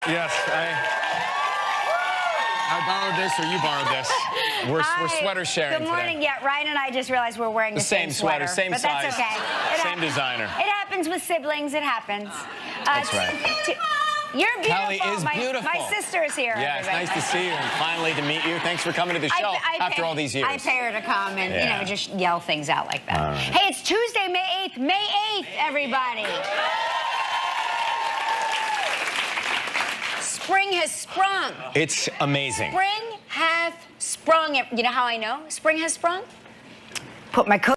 Yes, I borrowed this, or you borrowed this. We're sweater sharing Good morning. today. Yeah, Ryan and I just realized we're wearing the same sweater, same but size, that's okay. same designer. It happens with siblings. It happens. That's right. You're beautiful. Kelly is beautiful. My sister is here. Yeah, it's nice to see you and finally to meet you. Thanks for coming to the show after all these years. I pay her to come and you know, just yell things out like that. Right. Hey, it's Tuesday, May 8th. May 8th, everybody. Spring has sprung. It's amazing. Spring hath sprung. You know how I know spring has sprung? Put my coat.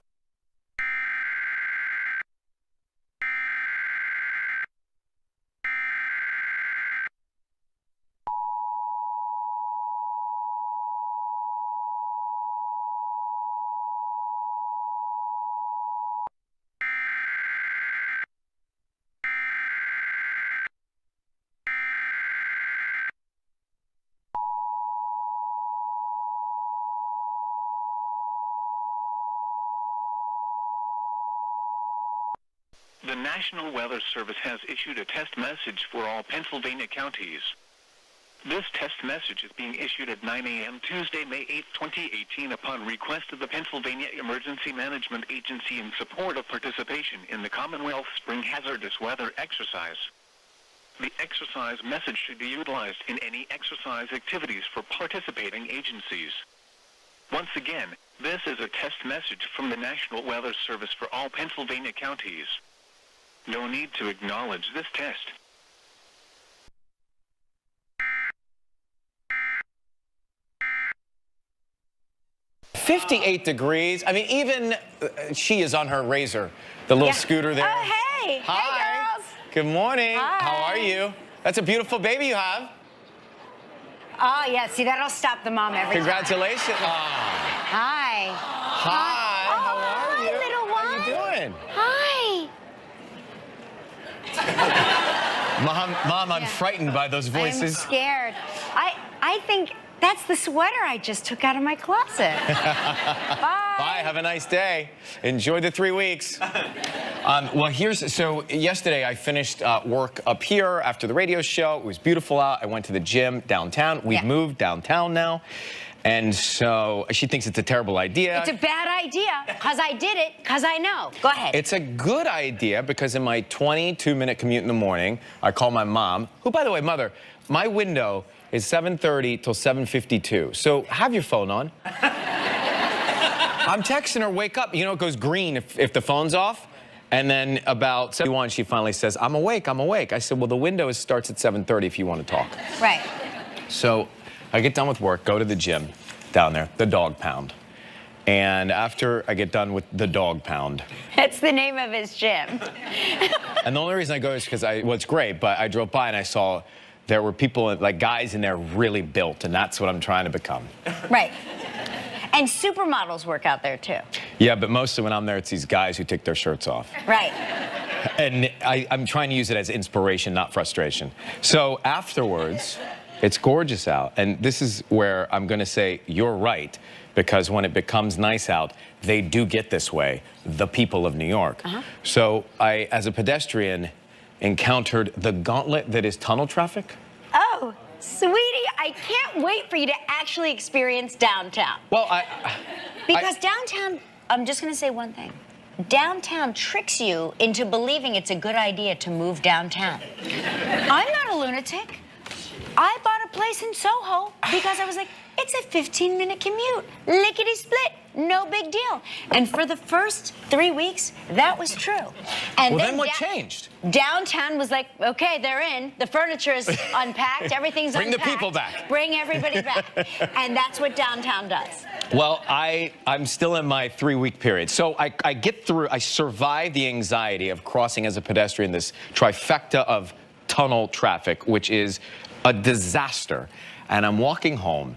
The National Weather Service has issued a test message for all Pennsylvania counties. This test message is being issued at 9 a.m. Tuesday, May 8, 2018, upon request of the Pennsylvania Emergency Management Agency in support of participation in the Commonwealth Spring Hazardous Weather Exercise. The exercise message should be utilized in any exercise activities for participating agencies. Once again, this is a test message from the National Weather Service for all Pennsylvania counties. No need to acknowledge this test. "58 degrees. I mean, even she is on her razor, the little scooter there. Oh, hey. Hi. Hey, girls. Good morning. Hi. How are you? That's a beautiful baby you have. Oh, yeah. See, that'll stop the mom every time. Congratulations. Oh. Hi. Hi. How are you? Hi, little one. How you doing? Hi. Mom, I'm frightened by those voices. I'm scared. I think that's the sweater I just took out of my closet. Bye. Bye. Have a nice day. Enjoy the 3 weeks. Well, so yesterday I finished work up here after the radio show. It was beautiful out. I went to the gym downtown. We've moved downtown now. And so she thinks it's a terrible idea. It's a bad idea, because I did it, because I know. Go ahead. It's a good idea because in my 22-minute commute in the morning, I call my mom, who, by the way, Mother, my window is 7:30 till 7:52. So have your phone on. I'm texting her, wake up. You know, it goes green if the phone's off. And then about 7:51, she finally says, I'm awake, I'm awake. I said, well, the window starts at 7:30 if you want to talk. Right. So I get done with work, go to the gym down there, the dog pound. And after I get done with the dog pound. That's the name of his gym. And the only reason I go is because well, it's great, but I drove by and I saw there were people, like guys in there really built, and that's what I'm trying to become. Right. And supermodels work out there, too. Yeah, but mostly when I'm there, it's these guys who take their shirts off. Right. And I'm trying to use it as inspiration, not frustration. So afterwards, it's gorgeous out. And this is where I'm going to say you're right, because when it becomes nice out, they do get this way, the people of New York. So I, as a pedestrian, encountered the gauntlet that is tunnel traffic. Oh, sweetie, I can't wait for you to actually experience downtown. Well, because downtown, I'm just going to say one thing. Downtown tricks you into believing it's a good idea to move downtown. I'm not a lunatic. I bought a place in Soho because I was like, it's a 15-minute commute. Lickety-split. No big deal. And for the first 3 weeks, that was true. And well, then what changed? Downtown was like, okay, they're in. The furniture is unpacked. Everything's Bring unpacked. the people back. Bring everybody back. And that's what downtown does. Well, I'm still in my 3-week period. So I get through, I survive the anxiety of crossing as a pedestrian this trifecta of tunnel traffic, which is a disaster. And I'm walking home,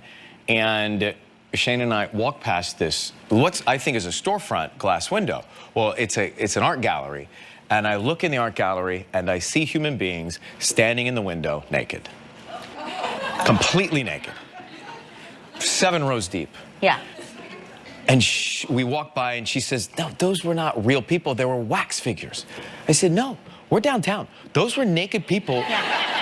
and Shane and I walk past this, what I think is a storefront glass window. Well, it's an art gallery. And I look in the art gallery, and I see human beings standing in the window naked. Completely naked. 7 rows deep. Yeah. And we walk by, and she says, no, those were not real people. They were wax figures. I said, no, we're downtown. Those were naked people. Yeah.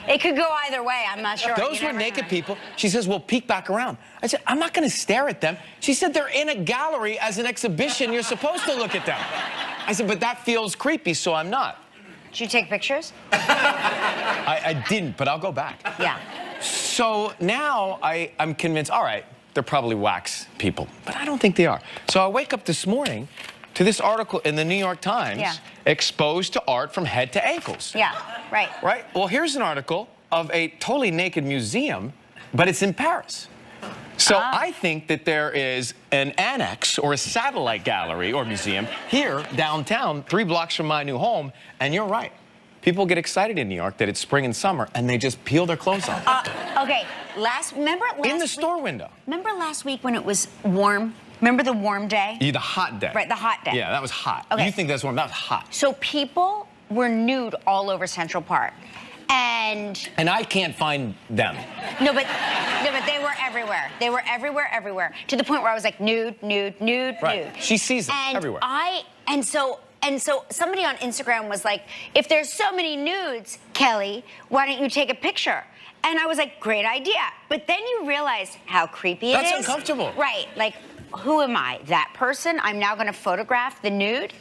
It could go either way. I'm not sure. Those You were never naked know. people. She says, well, peek back around. I said, I'm not going to stare at them. She said, they're in a gallery as an exhibition. You're supposed to look at them. I said, but that feels creepy, so I'm not. Did you take pictures? I didn't, but I'll go back. Yeah. So now I'm convinced, all right, they're probably wax people, but I don't think they are. So I wake up this morning to this article in the New York Times, exposed to art from head to ankles. Yeah, right. Right? Well, here's an article of a totally naked museum, but it's in Paris. So I think that there is an annex or a satellite gallery or museum here downtown, 3 blocks from my new home, and you're right. People get excited in New York that it's spring and summer, and they just peel their clothes off. Okay, remember last in the week, store window. Remember last week when it was warm? Remember the warm day? Yeah, the hot day. Right, the hot day. Yeah, that was hot. Okay. You think that's warm? That was hot. So people were nude all over Central Park. And I can't find them. No, but they were everywhere. They were everywhere. To the point where I was like, nude, nude, nude, Right. nude. She sees them everywhere. And so somebody on Instagram was like, if there's so many nudes, Kelly, why don't you take a picture? And I was like, great idea. But then you realize how creepy it is. That's uncomfortable. Right. Like, who am I? That person? I'm now going to photograph the nude?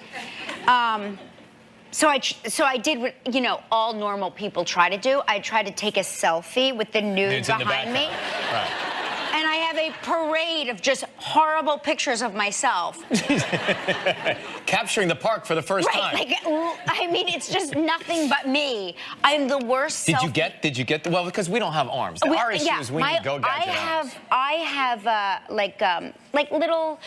So I did what, you know, all normal people try to do. I tried to take a selfie with the nude behind me. Right. And I have a parade of just horrible pictures of myself. Capturing the park for the first time. Right, like, I mean, it's just nothing but me. I'm the worst. Did you get, well, because we don't have arms. Our issue is we need go gadget arms. I have like little,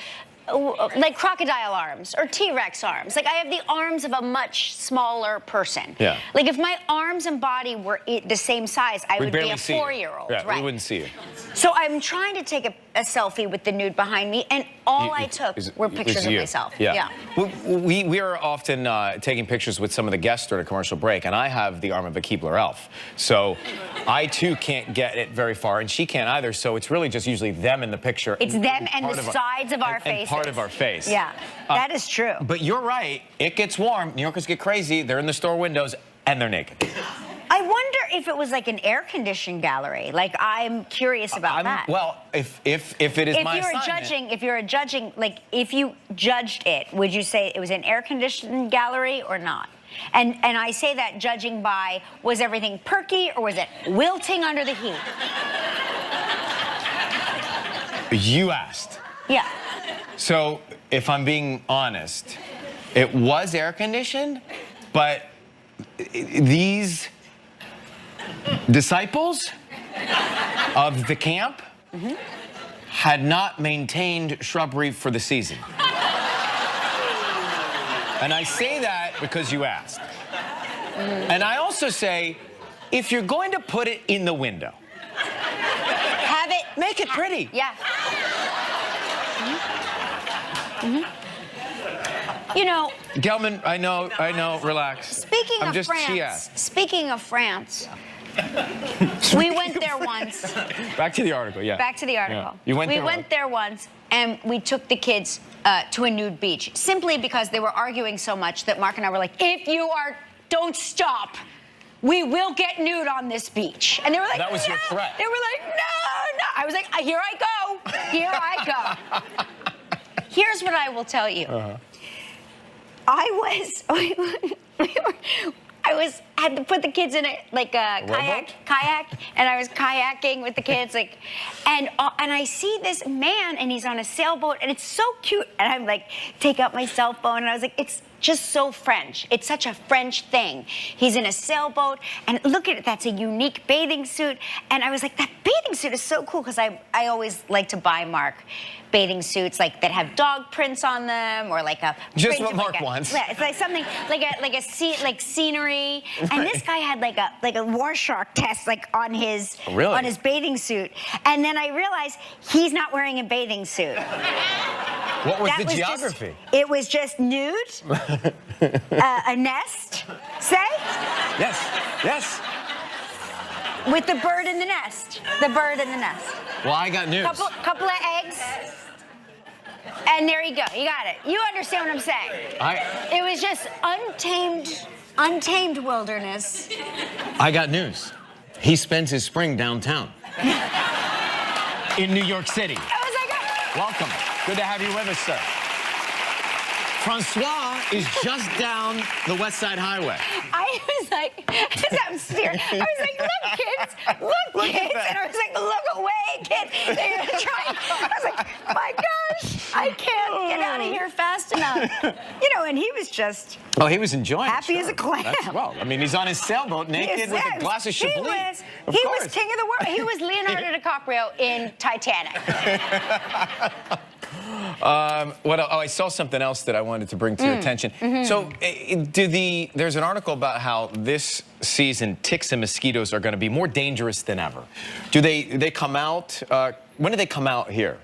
like crocodile arms or T-Rex arms. Like I have the arms of a much smaller person. Yeah. Like if my arms and body were the same size, I would be a 4-year-old. Yeah, right. we wouldn't see you. So I'm trying to take a selfie with the nude behind me, and all I took were pictures of myself. Yeah. We are often taking pictures with some of the guests during a commercial break, and I have the arm of a Keebler elf. So I, too, can't get it very far, and she can't either, so it's really just usually them in the picture. It's them and the sides of our faces. And part of our face. Yeah, that is true. But you're right. It gets warm. New Yorkers get crazy. They're in the store windows, and they're naked. I wonder if it was like an air-conditioned gallery. Like, I'm curious about that. Well, if it is my assignment. If you're judging, like, if you judged it, would you say it was an air-conditioned gallery or not? And I say that judging by, was everything perky or was it wilting under the heat? You asked. Yeah. So, if I'm being honest, it was air-conditioned, but these disciples of the camp had not maintained shrubbery for the season. And I say that because you asked. And I also say, if you're going to put it in the window, have it. Make it pretty. Yeah. You know, Gelman, I know, relax. Speaking of France, we went there once. Back to the article, yeah. Back to the article. Yeah. We went there once, and we took the kids to a nude beach, simply because they were arguing so much that Mark and I were like, don't stop. We will get nude on this beach. And they were like, that was no. your threat. They were like, no. I was like, here I go. Here I go. Here's what I will tell you. I had to put the kids in a kayak, and I was kayaking with the kids, and I see this man, and he's on a sailboat, and it's so cute, and I'm like, take out my cell phone, and I was like, it's just so French. It's such a French thing. He's in a sailboat, and look at it, that's a unique bathing suit, and I was like, that bathing suit is so cool, because I always like to buy Mark bathing suits that have dog prints on them, or like a just what Mark wants. Yeah, it's like something like scenery. Right. And this guy had like a Rorschach test on his bathing suit, and then I realized he's not wearing a bathing suit. What was the geography? It was just nude, a nest, say? Yes. With the bird in the nest. The bird in the nest. Well, I got news. Couple of eggs. And there you go. You got it. You understand what I'm saying. It was just untamed wilderness. I got news. He spends his spring downtown. In New York City. I was like, Welcome. Good to have you with us, sir. Francois is just down the West Side Highway. I was like, as I'm staring, I was like, look, kids, look, kids. And I was like, look away, kids. They're gonna try. I was like, my gosh, I can't get out of here fast enough. You know, and he was just Oh, he was enjoying happy it. as a clam. Well, I mean, he's on his sailboat naked with a glass of Chablis. He was king of the world. He was Leonardo DiCaprio in Titanic. I saw something else that I wanted to bring to your attention. So, there's an article about how this season ticks and mosquitoes are going to be more dangerous than ever. Do they come out? When do they come out here?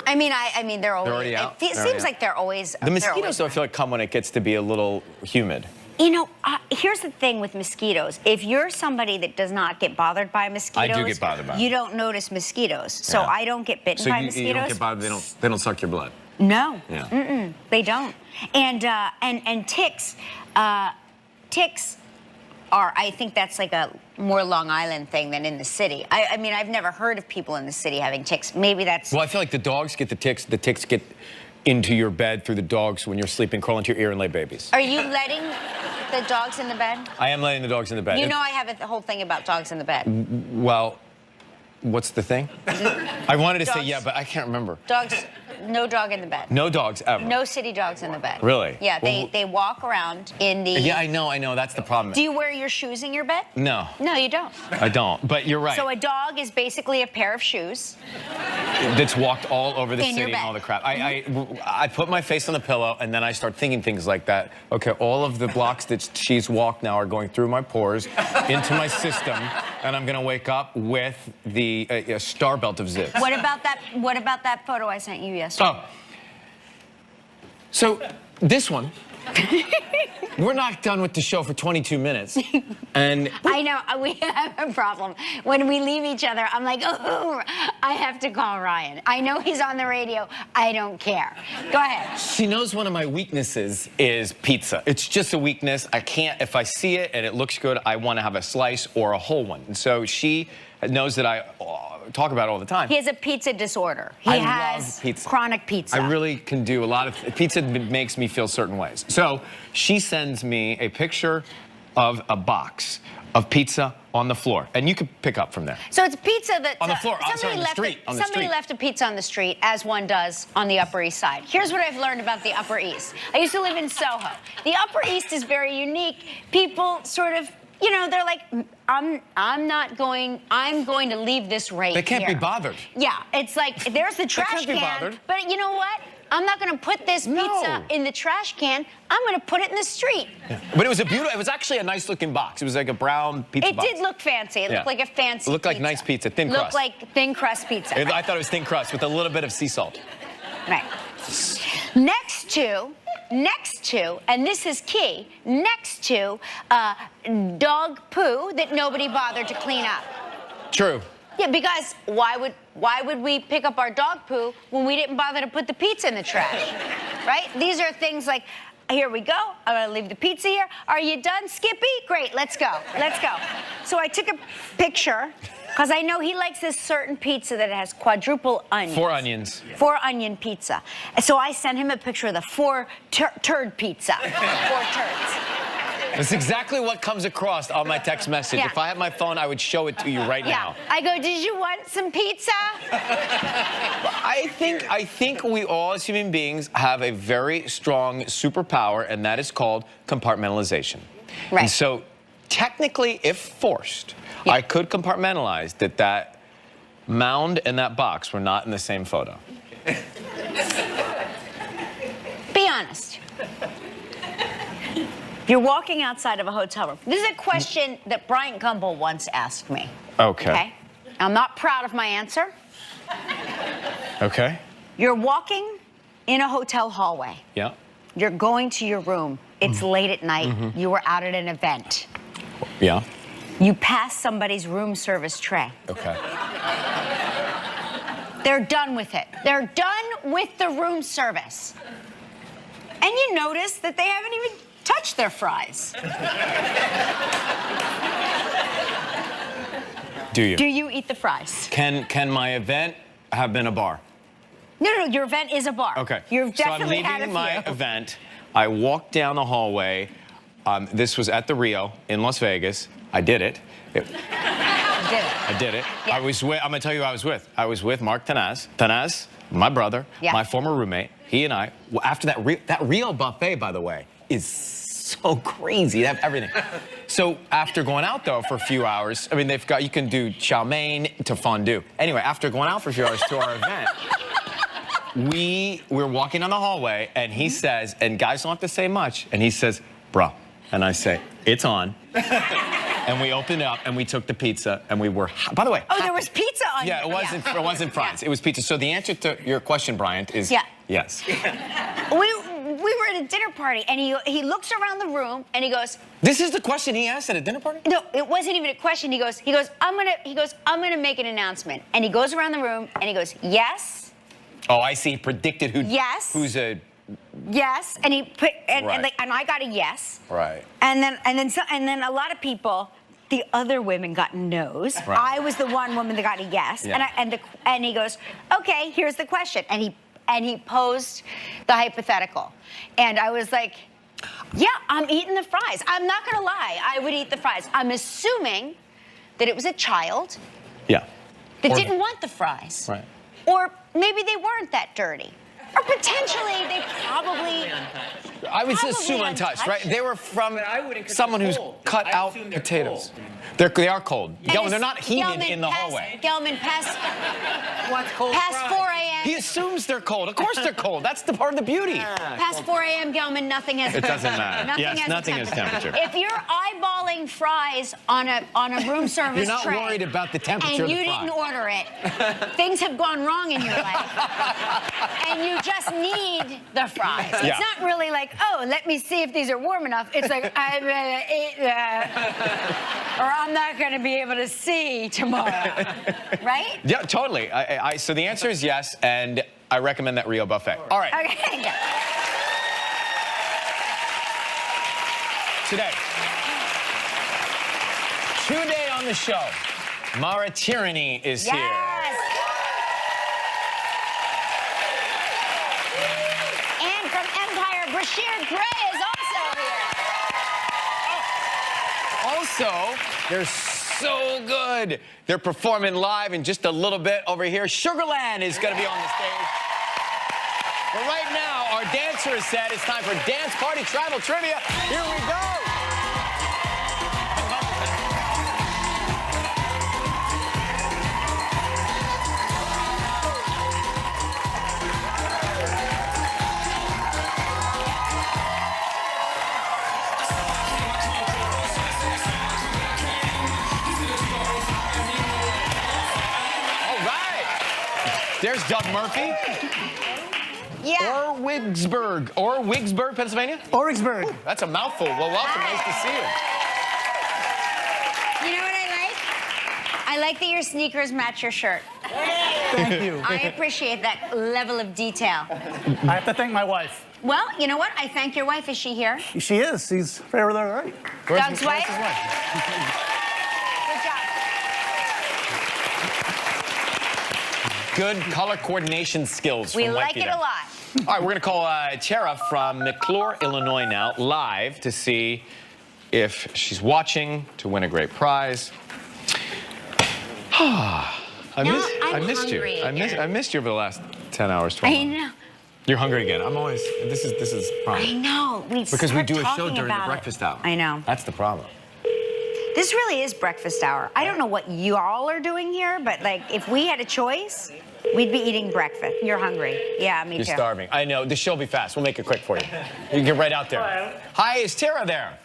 I mean, they're already out? It seems like they're always. The mosquitoes, though, I feel like come when it gets to be a little humid. You know, here's the thing with mosquitoes. If you're somebody that does not get bothered by mosquitoes, I do get bothered by them. You don't notice mosquitoes. So Yeah. I don't get bitten by mosquitoes. You don't get bothered. They don't suck your blood. No. Yeah. They don't. And ticks, ticks are. I think that's like a more Long Island thing than in the city. I mean, I've never heard of people in the city having ticks. Maybe that's. Well, I feel like the dogs get the ticks. The ticks get into your bed through the dogs when you're sleeping, crawl into your ear and lay babies. Are you letting the dogs in the bed? I am letting the dogs in the bed. You know I have a whole thing about dogs in the bed. Well, what's the thing? I wanted to say Dogs. yeah, but I can't remember. Dogs, no dog in the bed. No dogs ever. No city dogs in the bed. Really? Yeah, Well, they walk around in the. Yeah, I know. That's the problem. Do you wear your shoes in your bed? No, No, you don't. I don't. But you're right. So a dog is basically a pair of shoes. That's walked all over the In your city and all bed. the crap. I put my face on the pillow and then I start thinking things like that. Okay, all of the blocks that she's walked now are going through my pores into my system, and I'm gonna wake up with the star belt of zits. What about that? What about that photo I sent you yesterday? Oh. So this one, we're not done with the show for 22 minutes, and I know we have a problem. When we leave each other, I'm like, oh, I have to call Ryan. I know he's on the radio. I don't care. Go ahead. she knows one of my weaknesses is pizza. It's just a weakness. I can't, if I see it and it looks good, I want to have a slice or a whole one. And so she knows that I talk about it all the time. He has a pizza disorder. He I has love pizza. chronic pizza. I really can do a lot of pizza. Makes me feel certain ways. So she sends me a picture of a box of pizza on the floor, and you could pick up from there. So it's pizza that On the floor, somebody on the left street, on the somebody street. left a pizza on the street, as one does on the Upper East Side. Here's what I've learned about the Upper East. I used to live in Soho. The Upper East is very unique. People sort of, you know, they're like, I'm going to leave this right here. They can't be bothered. Yeah, it's like, there's the trash can't be can, bothered. but you know what? I'm not going to put this pizza No. in the trash can. I'm going to put it in the street. But it was it was actually a nice looking box. It was like a brown pizza It box. did look fancy. It Yeah. looked like a fancy It looked like pizza. nice pizza, thin Looked crust. like thin crust pizza. I thought it was thin crust with a little bit of sea salt. Right. Next to, and this is key, next to dog poo that nobody bothered to clean up. True. Yeah, because why would we pick up our dog poo when we didn't bother to put the pizza in the trash, right? These are things like, here we go. I'm gonna leave the pizza here. Are you done, Skippy? Great, let's go. Let's go. So I took a picture because I know he likes this certain pizza that has quadruple onions. 4 onions. 4 onion pizza. So I sent him a picture of the 4 turd pizza. 4 turds. That's exactly what comes across on my text message. Yeah. If I had my phone, I would show it to you right Yeah. now. I go, did you want some pizza? I think we all as human beings have a very strong superpower, and that is called compartmentalization. Right. And so technically, if forced, Yeah. I could compartmentalize that mound and that box were not in the same photo. Be honest. You're walking outside of a hotel room. This is a question that Bryant Gumbel once asked me. Okay. I'm not proud of my answer. Okay. You're walking in a hotel hallway. Yeah. You're going to your room. It's late at night. You were out at an event. Yeah. You pass somebody's room service tray. Okay. They're done with it. They're done with the room service. And you notice that they haven't even touched their fries. Do you? Do you eat the fries? Can my event have been a bar? No, your event is a bar. Okay. You've definitely so I'm had a leaving my few. event. I walked down the hallway. This was at the Rio in Las Vegas. I did it. I did it. Yeah. I'm gonna tell you who I was with. I was with Mark Tanaz, my brother, my former roommate. He and I. After that Rio buffet, by the way, is so crazy. They have everything. So after going out though for a few hours, I mean you can do chow mein to fondue. Anyway, after going out for a few hours to our event, we're walking down the hallway and he says, and guys don't have to say much, and he says, bro, and I say, it's on. And we opened it up and we took the pizza and we were, by the way. Oh, there was pizza on Yeah, it wasn't fries. It was pizza. So the answer to your question, Bryant, is yes. We were at a dinner party and he looks around the room and he goes, this is the question he asked at a dinner party? No, it wasn't even a question. He goes, I'm gonna make an announcement. And he goes around the room and he goes, yes. Oh, I see. He predicted who. Yes. Who's a. Yes, and he put and Right. and I got a yes. Right. And then a lot of people, the other women got no's. Right. I was the one woman that got a yes. Yeah. And he goes, okay, here's the question. And he posed the hypothetical. And I was like, yeah, I'm eating the fries. I'm not gonna lie, I would eat the fries. I'm assuming that it was a child Yeah. that didn't want the fries. Right. Or maybe they weren't that dirty. Or potentially, they probably. I would Probably assume untouched, right? They were from I wouldn't someone who's cold. cut I out assume they're potatoes. cold. They are cold. Gelman, they're not heated Gelman, in the past- hallway. Gelman, past What's cold past fries? 4 a.m. He assumes they're cold. Of course they're cold. That's the part of the beauty. Past 4 a.m. Gelman, nothing has. It doesn't matter. Nothing has temperature. If you're eyeballing fries on a room service You're not tray, worried about the temperature and of you the fry. didn't order it, things have gone wrong in your life, and you just need the fries. Yeah. It's not really like, oh, let me see if these are warm enough. It's like, I'm gonna eat that, or I'm not gonna be able to see tomorrow, right? Yeah, totally. So the answer is yes, and I recommend that Rio buffet. All right. Okay. Today on the show, Maura Tierney is here. Yes. And from Empire, Bryshere Gray is also here. Also, they're so good. They're performing live in just a little bit over here. Sugarland is going to be on the stage. But right now, our dancer has said it's time for Dance Party Tribal Trivia. Here we go. There's Doug Murphy. Yeah. Or Wigsburg, Pennsylvania? Origsburg. Ooh, that's a mouthful. Well, welcome. Nice to see you. You know what I like? I like that your sneakers match your shirt. Thank you. I appreciate that level of detail. I have to thank my wife. Well, you know what? I thank your wife. Is she here? She is. She's very right. Doug's wife? His wife. Good job. Good color coordination skills We from like White it Peter. a lot. All right, we're going to call Tara from McClure, Illinois now, live to see if she's watching to win a great prize. I missed you. hungry I missed you over the last 10 hours, 12 I hours. know. You're hungry again. I'm always, this is I problem. know. Because we do a show during the breakfast hour. I know. That's the problem. This really is breakfast hour. I don't know what you all are doing here, but like if we had a choice, we'd be eating breakfast. You're hungry. Yeah, me You're too. starving. I know. The show will be fast. We'll make it quick for you. You can get right out there. Hello. Hi, is Tara there?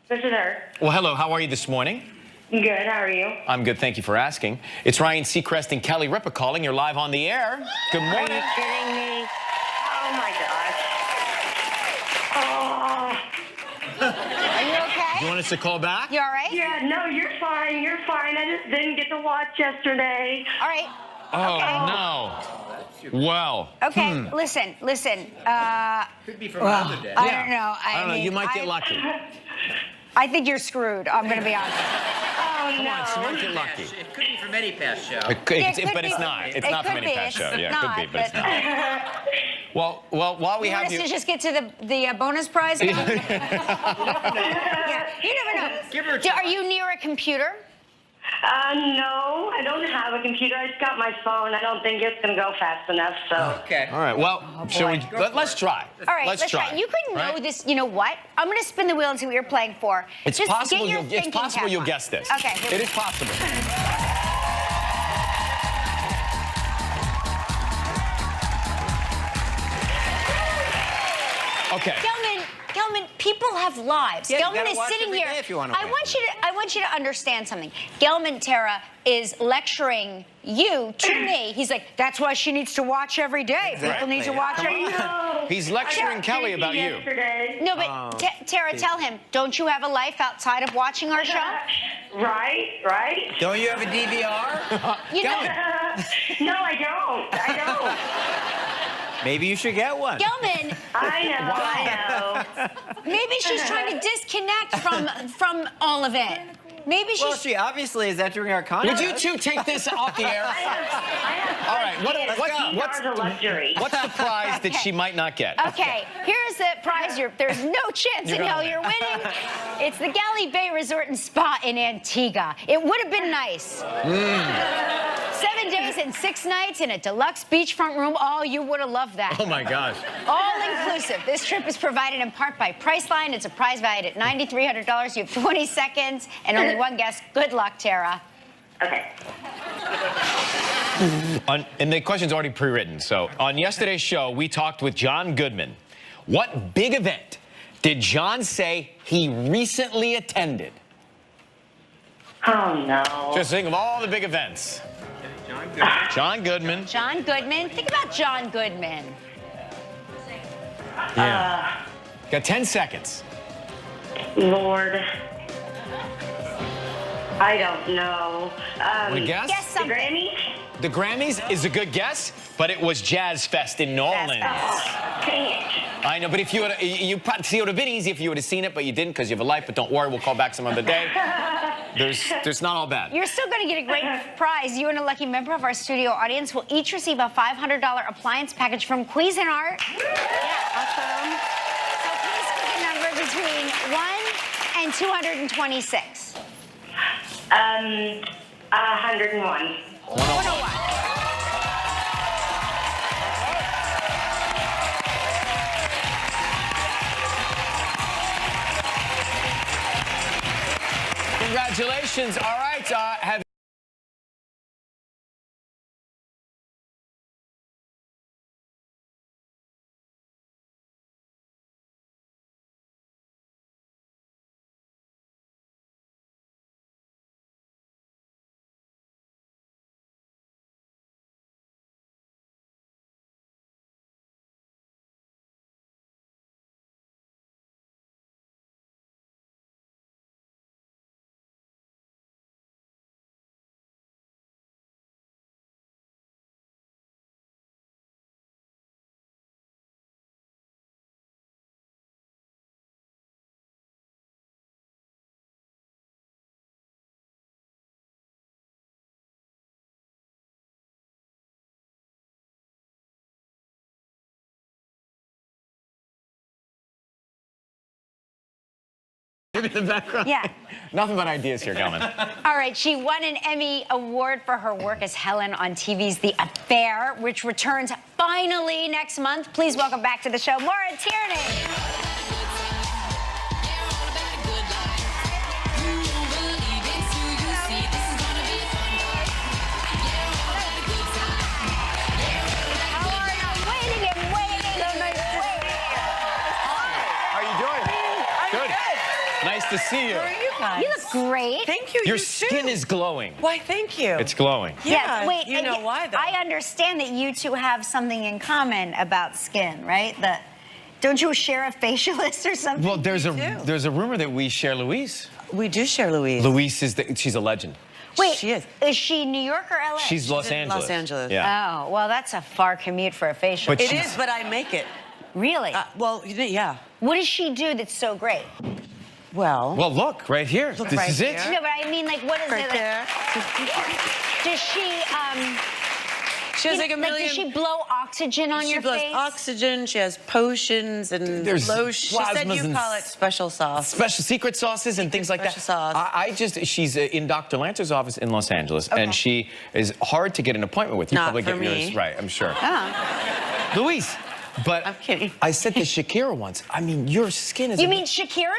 This is her. Well, hello. How are you this morning? Good, how are you? I'm good. Thank you for asking. It's Ryan Seacrest and Kelly Ripa calling. You're live on the air. Good Are morning. you kidding me? Oh my gosh. Oh. Are you okay? You want us to call back? You all right? Yeah, no, you're fine. You're fine. I just didn't get to watch yesterday. All right. Oh, no. Well. Okay, listen. Could be from another day. I don't know. I don't know. mean, You might get lucky. I think you're screwed. I'm going to be honest. Oh, no. Just might get lucky. It could be from any past show. But it's not. It's not from any past show. Yeah, it could be, but it's not. Well, while we have you... just get to the bonus prize now? Yeah, you never know. Give her a Are you near a computer? No, I don't have a computer. I just got my phone. I don't think it's going to go fast enough, so. Okay. All right, well, let's try. All right, let's try. You couldn't know this. You know what? I'm going to spin the wheel and see what you're playing for. It's Just possible, get your it's thinking possible cap you'll on. guess this. Okay. It is possible. Okay. Gelman, people have lives. Yeah, you Gelman gotta is watch sitting every here. day if you wanna I win. want you to understand something. Gelman, Tara, is lecturing you to me. He's like, that's why she needs to watch every day. People need to watch every day. No. He's lecturing I got Kelly busy about you. yesterday. No, but Tara, tell him, don't you have a life outside of watching our show? Right. Don't you have a DVR? You know, No, I don't. Maybe you should get one. Gelman, I know. maybe she's trying to disconnect from all of it. Maybe she's... Well, she obviously is entering our contest. Would you two take this off the air? I have All right, what's a luxury? what's the prize that she might not get? Okay, here's the prize. There's no chance in hell you're winning. It's the Galley Bay Resort and Spa in Antigua. It would have been nice. 7 days and 6 nights in a deluxe beachfront room. Oh, you would have loved that. Oh my gosh. All inclusive. This trip is provided in part by Priceline. It's a prize valued at $9,300. You have 20 seconds and only one guess. Good luck, Tara. Okay. And the question's already pre-written. So on yesterday's show, we talked with John Goodman. What big event did John say he recently attended? Oh, no. Just think of all the big events. John Goodman. John Goodman. Think about John Goodman. Yeah. Got 10 seconds. Lord. I don't know. Want to guess? Guess The something. Grammys? The Grammys is a good guess, but it was Jazz Fest in New Orleans. Dang it. I know, but if you would, see, it would have been easy if you would have seen it, but you didn't because you have a life. But don't worry, we'll call back some other day. There's not all bad. You're still going to get a great prize. You and a lucky member of our studio audience will each receive a $500 appliance package from Cuisinart. Yeah, awesome. So please pick a number between 1 and 226. 101. 101. Congratulations. All right. Have in the background. Yeah. Nothing but ideas here, Gelman. All right, she won an Emmy Award for her work as Helen on TV's The Affair, which returns finally next month. Please welcome back to the show, Maura Tierney. How are you doing? Good. Nice to see you. How are you guys? You look great. Thank you. Your you skin too. is glowing. Why, thank you. It's glowing. Yeah, Yes, wait. you know why, though. I understand that you two have something in common about skin, right? Don't you share a facialist or something? Well, there's do. a rumor that we share Louise. We do share Louise. Louise she's a legend. Wait, she is. she New York or LA? She's Los in Angeles. Los Angeles. Yeah. Oh, well, that's a far commute for a facial. But It she's- is, but I make it. Really? Well, yeah. What does she do that's so great? Well, look, right here. This right is it. here. No, but I mean, like, what is right it? there. Does she, She has like a like, million. does she blow oxygen on She your blows face? oxygen. She has potions and There's lotion. She said plasmas you and call it special sauce. Special secret sauces and things like that. special sauce. She's in Dr. Lancer's office in Los Angeles, and she is hard to get an appointment with. You Not probably for get yours me. right, I'm sure. Oh. Louise, but I'm kidding. I said to Shakira once, I mean, your skin is. You mean Shakira?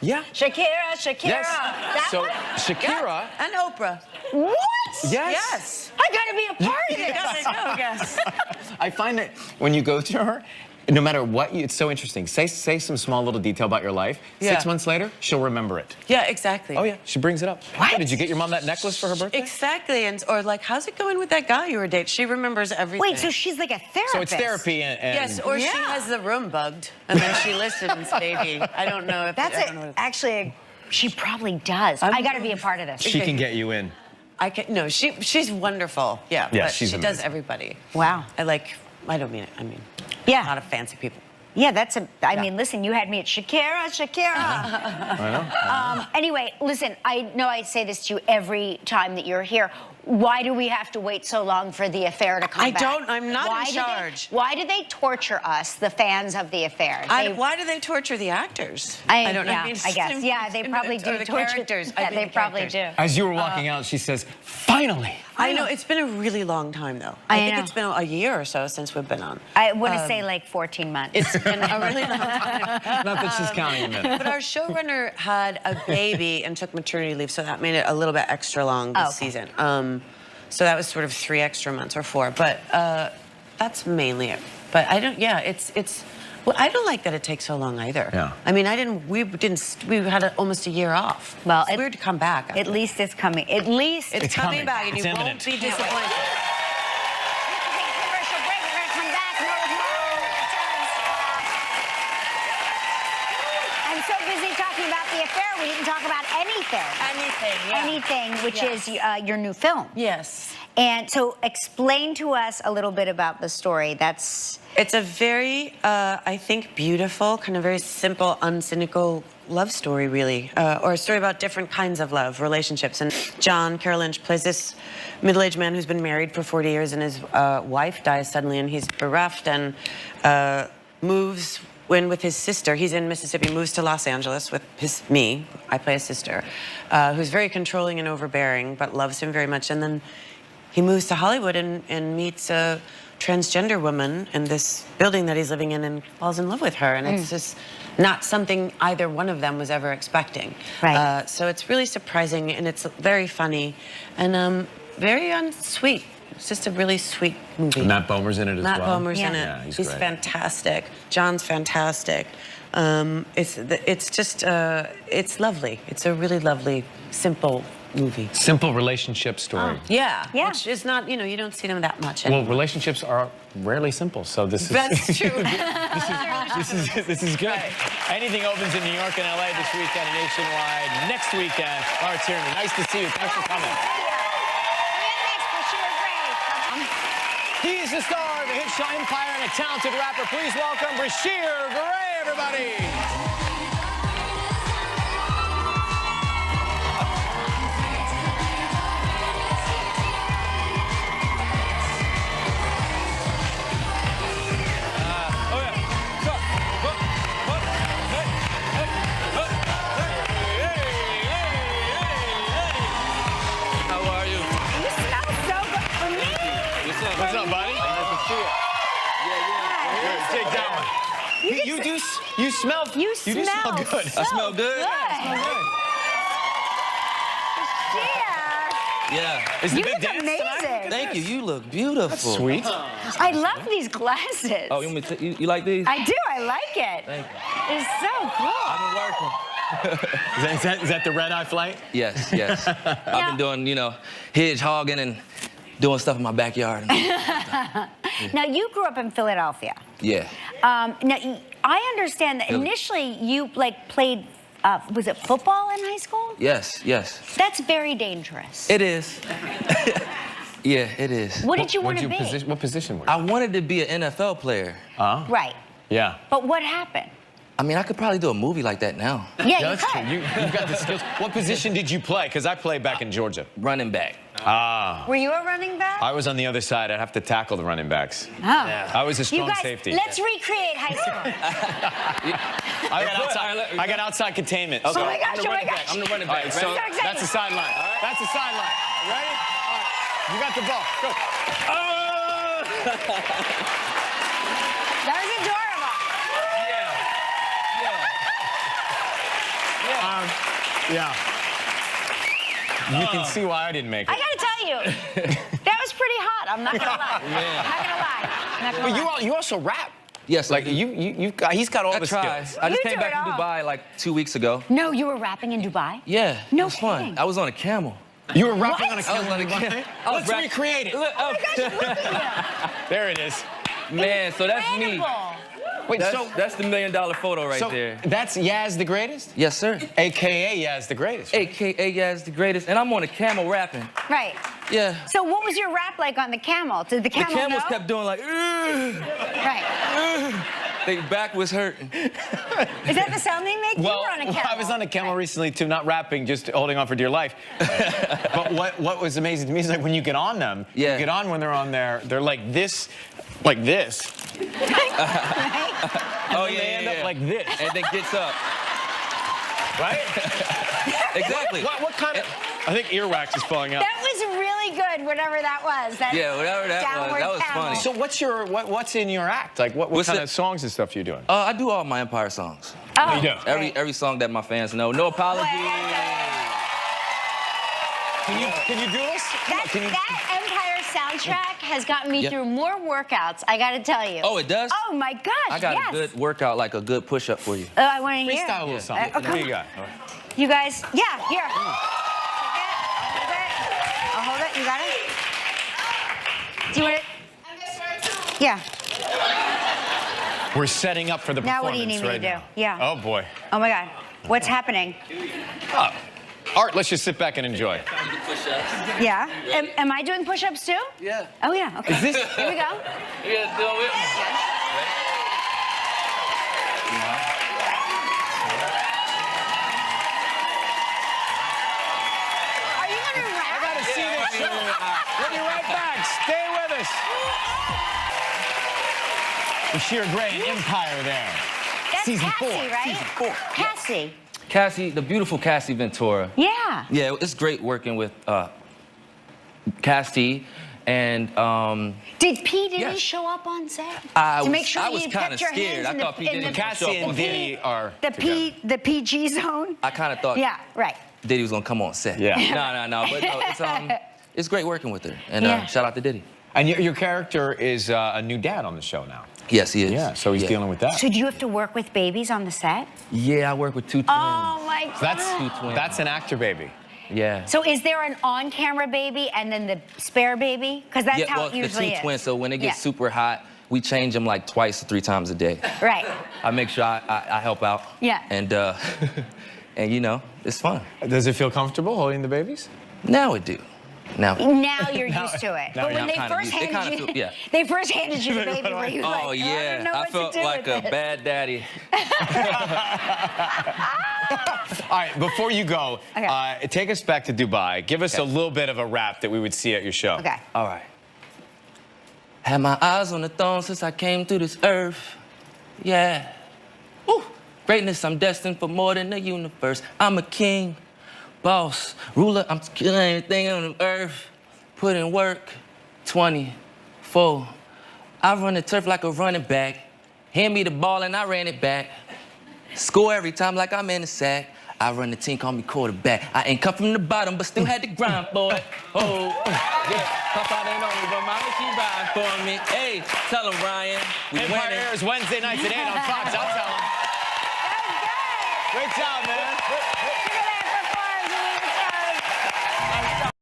Yeah. Shakira. Yes. That So one? Shakira. And Oprah. What? Yes. Yes. I gotta be a part of You this. gotta go, yes. I find that when you go to her, no matter what, it's so interesting. Say some small little detail about your life. Yeah. 6 months later, she'll remember it. Yeah, exactly. Oh yeah, she brings it up. What? Oh, did you get your mom that necklace for her birthday? Exactly. And or like, how's it going with that guy you were dating? She remembers everything. Wait, so she's like a therapist? So it's therapy and Yes, or she Yeah. has the room bugged, and then she listens, maybe. I don't know if That's I it. don't know. Actually, she probably does. I gotta be a part of this. she can get you in. I can no. She's wonderful. Yeah. Yeah, but she's she does amazing. everybody. Wow. I don't mean it. I mean, Yeah. a lot of fancy people. Yeah, I mean, listen, you had me at Shakira. I know. Anyway, listen, I know I say this to you every time that you're here. Why do we have to wait so long for The Affair to come I back? don't- I'm not in charge. Why do they torture us, the fans of The Affair? Why do they torture the actors? I don't know. yeah, I guess. Yeah, they probably do Or the torture. characters. Yeah, I mean, they the probably characters. do. As you were walking out, she says, "Finally." I know it's been a really long time though. I I think know. it's been a year or so since we've been on. I want to say like 14 months. It's been a really long time. Not that she's counting a minute. But our showrunner had a baby and took maternity leave, so that made it a little bit extra long this Okay. season. So that was sort of 3 extra months or 4, but that's mainly it. But I don't. Yeah, it's. Well, I don't like that it takes so long either. Yeah. I mean, we had almost a year off. Well, it's weird to come back. At least it's coming. At least it's coming coming. back, and It's you imminent. won't be disappointed. Commercial break. We're going to come back. More with Maura returns. I'm so busy talking about The Affair, we didn't talk about anything. Anything. Yeah. Anything, which Yes. is your new film. Yes. And so explain to us a little bit about the story. It's a very, I think, beautiful, kind of very simple, uncynical love story, really, or a story about different kinds of love, relationships. And John Carroll Lynch plays this middle-aged man who's been married for 40 years, and his wife dies suddenly, and he's bereft and moves in with his sister. He's in Mississippi, moves to Los Angeles with me. I play a sister, who's very controlling and overbearing, but loves him very much. And then he moves to Hollywood and meets a transgender woman in this building that he's living in and falls in love with her. And it's just not something either one of them was ever expecting. Right. So it's really surprising, and it's very funny and very sweet. It's just a really sweet movie. Matt Bomer's in it as Matt well. Bomer's in it. Yeah, he's great. fantastic. John's fantastic. It's just it's lovely. It's a really lovely, simple movie. Simple relationship story. Yeah. Yeah. Which is not, you don't see them that much Well, anymore. relationships are rarely simple, so this is That's true. this is good. Anything opens in New York and LA this weekend and nationwide next weekend. Laura Tierney, nice to see you. Thanks for coming. He is the star of the hit show Empire and a talented rapper. Please welcome Bryshere Gray, everybody. How are you? You smell so good for me. What's up, buddy? Nice to see you. Here, take that one. You smell. You do smell good. So I smell good? Yeah. Is the You big look dance tonight? amazing. Thank you. You look beautiful. Sweet. I love these glasses. Oh, you like these? I do. I like it. Thank you. It's so cool. I've been working. Is that the red eye flight? Yes, yes. I've been doing, hedge hogging and doing stuff in my backyard. Now, you grew up in Philadelphia. Yeah. Now, I understand that initially you played, was it football in high school? Yes, yes. That's very dangerous. It is. Yeah, it is. What did you want to be? What position were you? I wanted to be an NFL player. Oh. Right. Yeah. But what happened? I mean, I could probably do a movie like that now. Yeah, That's true. You've got the skills. What position did you play? Because I played back in Georgia. Running back. Ah. Were you a running back? I was on the other side. I'd have to tackle the running backs. Oh. I was a You strong guys, safety. let's recreate high school. I got outside containment. Okay. Oh my gosh, oh my gosh. I'm the running All back. right, so so exciting. that's the sideline. That's the sideline. Ready? All right. You got the ball. Go. That was adorable. Yeah. You can see why I didn't make it. I gotta tell you, that was pretty hot. I'm not gonna lie. I'm not gonna lie. I'm not gonna lie. But you also rap. Yes, Like I do. he's got all I the tried. skills. I just You came do back it from all. Dubai like 2 weeks ago. No, you were rapping in Dubai? Yeah, No it was fun. kidding. I was on a camel. You were rapping on a What? I was on a camera. camel. Let's recreate it. Oh my gosh, look at you. There it is. Man, so that's me. Incredible. Wait, That's the $1 million photo right so there. that's Yaz the greatest? Yes, sir. AKA Yaz the greatest. AKA Yaz the greatest, and I'm on a camel rapping. Right. Yeah. So what was your rap like on the camel? Did the The camel camels know? kept doing like, "Ugh." Right. Their back was hurting. Is that the sound they make? You were on a camel. I was on a camel recently too, not rapping, just holding on for dear life. But what was amazing to me is like when you get on them, Yeah. you get on when they're on there, they're like this. And Oh, then they end up like this. And then gets up. Right? Exactly. What kind of... I think earwax is falling out. That was really good, whatever that was. That Yeah, whatever that was, downward that was camel. funny. So what's in your act? Like what What's kind it- of songs and stuff are you doing? I do all my Empire songs. Oh, you do? great. Every song that my fans know. No apology. Can you do us? That Empire soundtrack has gotten me Yeah. through more workouts, I gotta tell you. Oh, it does? Oh my gosh, I got yes. a good workout, like a good push-up for you. Oh, I want to hear. Freestyle a little something. come What do you on. got? You guys, yeah, here. I'll hold it. You got it? Do you want it? Yeah. We're setting up for the Now performance what do you need me to right do? now. Yeah. Oh boy. Oh my God. What's happening? Art, let's just sit back and enjoy. Yeah. Am I doing push-ups too? Yeah. Oh yeah. Okay. Is this? Here we go. You gotta do it with me. Are you gonna rap? I gotta see this show. We'll be right back. Stay with us. Bryshere Gray and Empire there. That's Season Cassie, 4. right? Season 4. Cassie. Cassie, the beautiful Cassie Ventura. Yeah. Yeah, it's great working with Cassie and Did P. Diddy Yes. show up on set I to make was- sure I was you kinda kept your scared. hands I in thought the, P. in Diddy the, was gonna Cassie show up and on Diddy set. are the PG zone? I kind of thought Yeah, right. Diddy was gonna come on set. Yeah. No, but no, it's great working with her. And Yeah. shout out to Diddy. And your character is a new dad on the show now. Yes, he is. Yeah, so he's dealing with that. So do you have to work with babies on the set? Yeah, I work with two twins. Oh my God. That's an actor baby. Yeah. So is there an on-camera baby and then the spare baby? Because that's how it the usually two is. twins. So when it gets Yeah. super hot, we change them like twice or 3 times a day. Right. I make sure I help out. Yeah. And and you know, it's fun. Does it feel comfortable holding the babies? Now it do. Now. Now you're used to it. now But when I'm they kinda first used- it handed kinda you, feel- yeah. they first handed you the baby, were you like, Oh I don't yeah, know I what felt to do like with a it. bad daddy. All right, before you go, Okay. take us back to Dubai. Give us a little bit of a rap that we would see at your show. Okay. All right. Had my eyes on the throne since I came to this earth. Yeah. Woo. Greatness, I'm destined for more than the universe. I'm a king, boss, ruler. I'm killing everything on the earth. Put in work, 24. I run the turf like a running back. Hand me the ball and I ran it back. Score every time like I'm in the sack. I run the team, call me quarterback. I ain't come from the bottom, but still had to grind for it. Oh, yeah. Papa ain't on me, but mama, she ride for me. Hey, tell him, Ryan, we Empire winning. airs Wednesday nights at 8 on Fox. I'll tell them. That was good. Great job, man. Look at that.